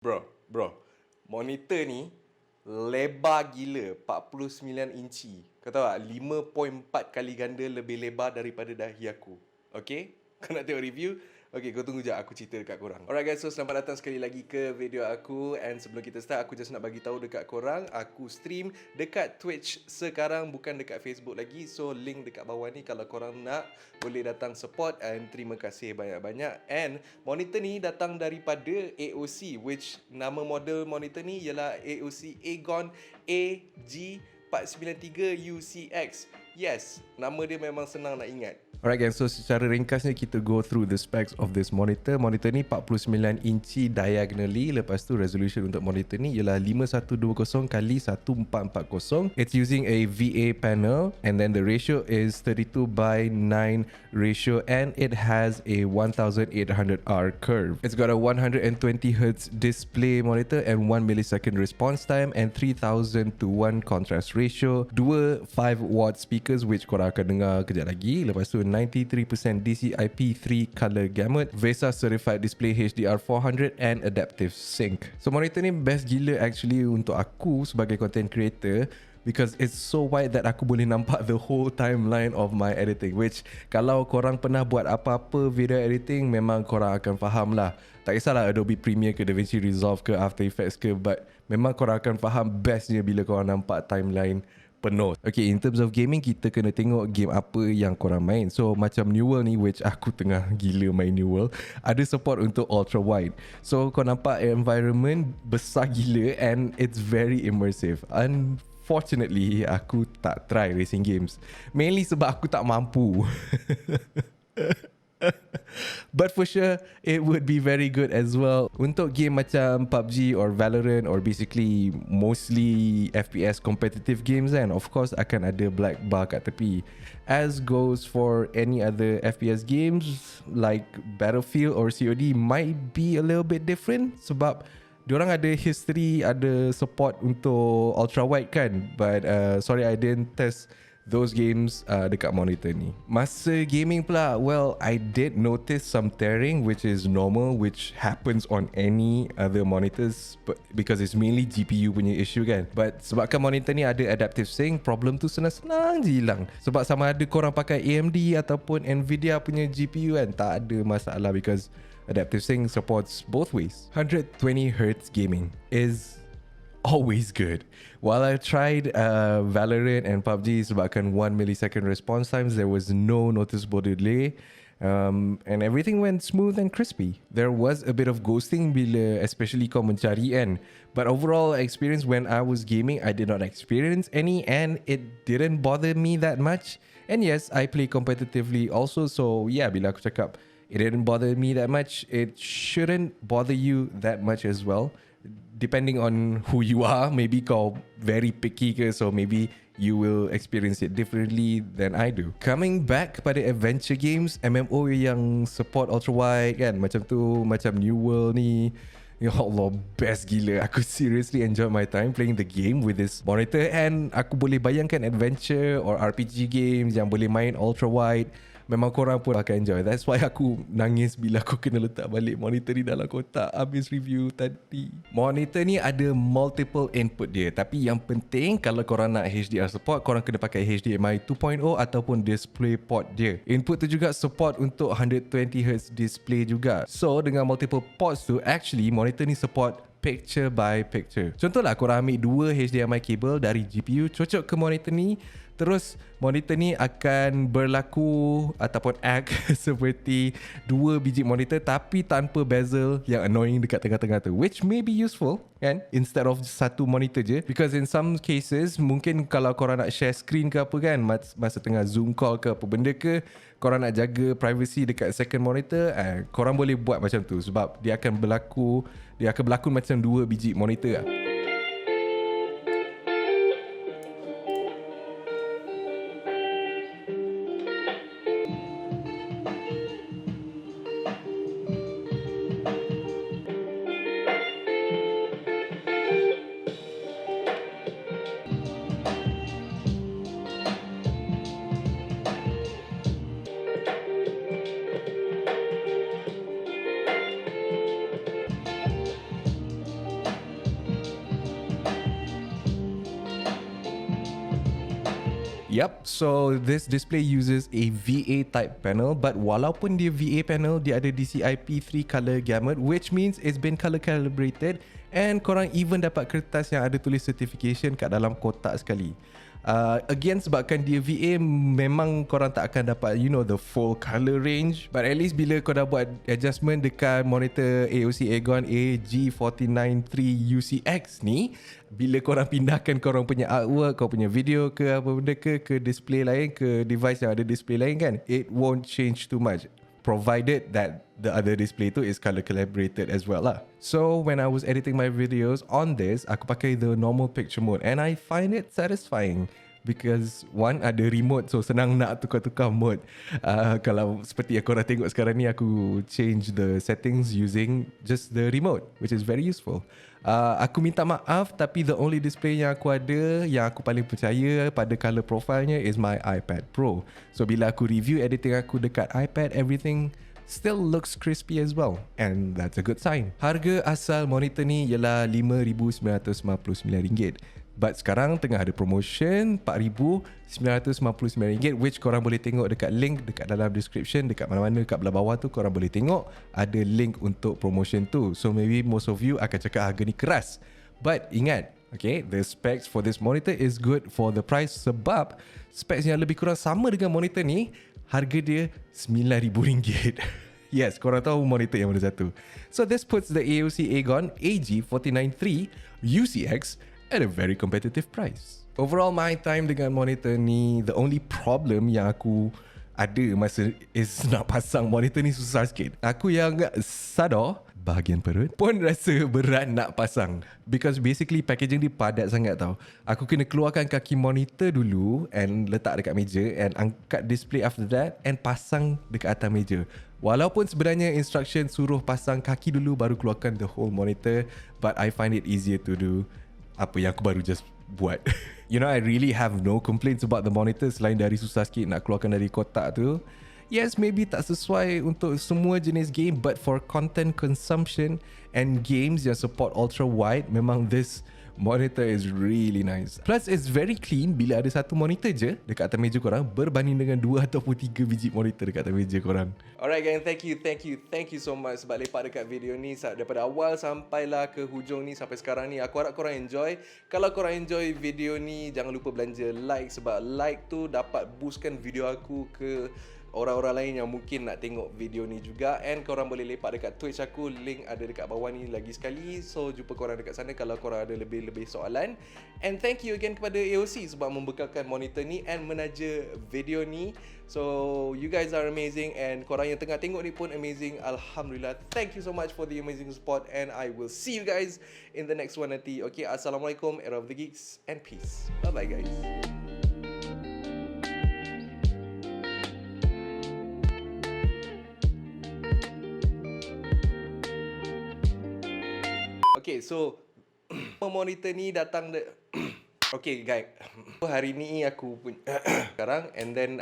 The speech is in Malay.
Bro, monitor ni lebar gila, 49 inci. Kau tahu tak, 5.4 kali ganda lebih lebar daripada dahi aku. Okay? Kau nak tengok review? Okay, kau tunggu je aku cerita dekat korang. Alright guys, so selamat datang sekali lagi ke video aku. And sebelum kita start, aku just nak bagi tahu dekat korang, aku stream dekat Twitch sekarang, bukan dekat Facebook lagi. So link dekat bawah ni, kalau korang nak boleh datang support. And terima kasih banyak-banyak. And monitor ni datang daripada AOC, which nama model monitor ni ialah AOC AGON AG493UCX. Yes, nama dia memang senang nak ingat. Alright guys, so secara ringkasnya kita go through the specs of this monitor. Monitor ni 49 inci diagonally. Lepas tu resolution untuk monitor ni ialah 5120x1440. It's using a VA panel and then the ratio is 32:9 ratio and it has a 1800R curve. It's got a 120Hz display monitor and 1 millisecond response time and 3000:1 contrast ratio. Dua 5-watt speakers which korang akan dengar kejap lagi. Lepas tu 93% DCI-P3 color gamut, VESA certified DisplayHDR 400 and adaptive sync. So monitor ni best gila actually untuk aku sebagai content creator, because it's so wide that aku boleh nampak the whole timeline of my editing, which kalau korang pernah buat apa-apa video editing memang korang akan faham lah. Tak kisahlah Adobe Premiere ke DaVinci Resolve ke After Effects ke, but memang korang akan faham bestnya bila korang nampak timeline penuh. Okay, in terms of gaming, kita kena tengok game apa yang korang main. So macam New World ni, which aku tengah gila main New World, ada support untuk ultra wide. So kau nampak environment besar gila and it's very immersive. Unfortunately, aku tak try racing games, mainly sebab aku tak mampu. But for sure, it would be very good as well. Untuk game macam PUBG or Valorant or basically mostly FPS competitive games, and of course akan ada black bar kat tepi. As goes for any other FPS games like Battlefield or COD, might be a little bit different sebab diorang ada history, ada support untuk ultra wide kan. But sorry, I didn't test those games dekat monitor ni. Masa gaming pula, well, I did notice some tearing, which is normal, which happens on any other monitors, but because it's mainly GPU punya issue kan. But sebabkan monitor ni ada adaptive sync, problem tu senang-senang je hilang. Sebab sama ada korang pakai AMD ataupun Nvidia punya GPU kan, tak ada masalah because adaptive sync supports both ways. 120Hz gaming is always good. While I tried Valorant and PUBG sebabkan 1 millisecond response times, there was no noticeable delay. And everything went smooth and crispy. There was a bit of ghosting bila especially kau mencari kan. But overall experience when I was gaming, I did not experience any and it didn't bother me that much. And yes, I play competitively also, so yeah, bila aku cakap it didn't bother me that much, it shouldn't bother you that much as well. Depending on who you are, maybe kau very picky ke, so maybe you will experience it differently than I do. Coming back pada adventure games, MMO yang support ultra wide kan, macam tu, macam New World ni, ya Allah, best gila. Aku seriously enjoy my time playing the game with this monitor, and aku boleh bayangkan adventure or RPG games yang boleh main ultra wide, memang korang pun akan enjoy. That's why aku nangis bila aku kena letak balik monitor ni dalam kotak habis review tadi. Monitor ni ada multiple input dia, tapi yang penting kalau korang nak HDR support, korang kena pakai HDMI 2.0 ataupun DisplayPort dia. Input tu juga support untuk 120Hz display juga. So dengan multiple ports tu, actually monitor ni support picture by picture. Contohlah korang ambil dua HDMI cable dari GPU, cocok ke monitor ni, terus monitor ni akan berlaku ataupun act seperti dua biji monitor tapi tanpa bezel yang annoying dekat tengah-tengah tu, which may be useful kan, instead of satu monitor je, because in some cases mungkin kalau korang nak share screen ke apa kan, masa tengah zoom call ke apa benda ke, korang nak jaga privacy dekat second monitor, korang boleh buat macam tu sebab dia akan berlaku macam dua biji monitor lah. Yep, so this display uses a VA type panel, but walaupun dia VA panel, dia ada DCI-P3 color gamut, which means it's been color calibrated, and korang even dapat kertas yang ada tulis certification kat dalam kotak sekali. Again, sebabkan dia VA, memang korang tak akan dapat the full color range, but at least bila kau dah buat adjustment dekat monitor AOC AGON AG493UCX ni, bila korang pindahkan korang punya artwork, kau punya video ke apa benda ke display lain, ke device yang ada display lain kan, it won't change too much, provided that the other display tu is color calibrated as well lah. So when I was editing my videos on this, aku pakai the normal picture mode, and I find it satisfying because one, ada remote, so senang nak tukar-tukar mode. Kalau seperti yang korang tengok sekarang ni, aku change the settings using just the remote, which is very useful. Aku minta maaf, tapi the only display yang aku ada, yang aku paling percaya pada color profile-nya is my iPad Pro. So bila aku review editing aku dekat iPad, everything still looks crispy as well, and that's a good sign. Harga asal monitor ni ialah RM5,999, but sekarang tengah ada promotion RM4,999, which korang boleh tengok dekat link dekat dalam description, dekat mana-mana kat belah bawah tu korang boleh tengok ada link untuk promotion tu. So maybe most of you akan cakap harga ni keras, but ingat, okay, the specs for this monitor is good for the price, sebab specs yang lebih kurang sama dengan monitor ni, harga dia RM9,000. Yes, korang tahu monitor yang mana satu. So this puts the AOC AGON AG493UCX at a very competitive price. Overall, my time dengan monitor ni, the only problem yang aku ada masa is nak pasang monitor ni susah sikit. Aku yang sadar, bahagian perut pun rasa berat nak pasang, because basically packaging dia padat sangat tau. Aku kena keluarkan kaki monitor dulu and letak dekat meja, and angkat display after that and pasang dekat atas meja. Walaupun sebenarnya instruction suruh pasang kaki dulu baru keluarkan the whole monitor, but I find it easier to do apa yang aku baru just buat. I really have no complaints about the monitor selain dari susah sikit nak keluarkan dari kotak tu. Yes, maybe tak sesuai untuk semua jenis game, but for content consumption and games yang support ultra wide, memang this monitor is really nice. Plus, it's very clean bila ada satu monitor je dekat atas meja korang berbanding dengan 2 ataupun 3 biji monitor dekat atas meja korang. Alright gang, thank you so much sebab lepak dekat video ni daripada awal sampailah ke hujung ni sampai sekarang ni. Aku harap korang enjoy. Kalau korang enjoy video ni, jangan lupa belanja like, sebab like tu dapat boostkan video aku ke orang-orang lain yang mungkin nak tengok video ni juga. And korang boleh lepak dekat Twitch aku, link ada dekat bawah ni lagi sekali. So jumpa korang dekat sana kalau korang ada lebih-lebih soalan. And thank you again kepada AOC sebab membekalkan monitor ni and menaja video ni. So you guys are amazing, and korang yang tengah tengok ni pun amazing. Alhamdulillah. Thank you so much for the amazing support, and I will see you guys in the next one nanti. Okay, Assalamualaikum, Era of the Geeks, and peace. Bye bye guys. Okay, so monitor ni datang okay guys, hari ni aku punya sekarang, and then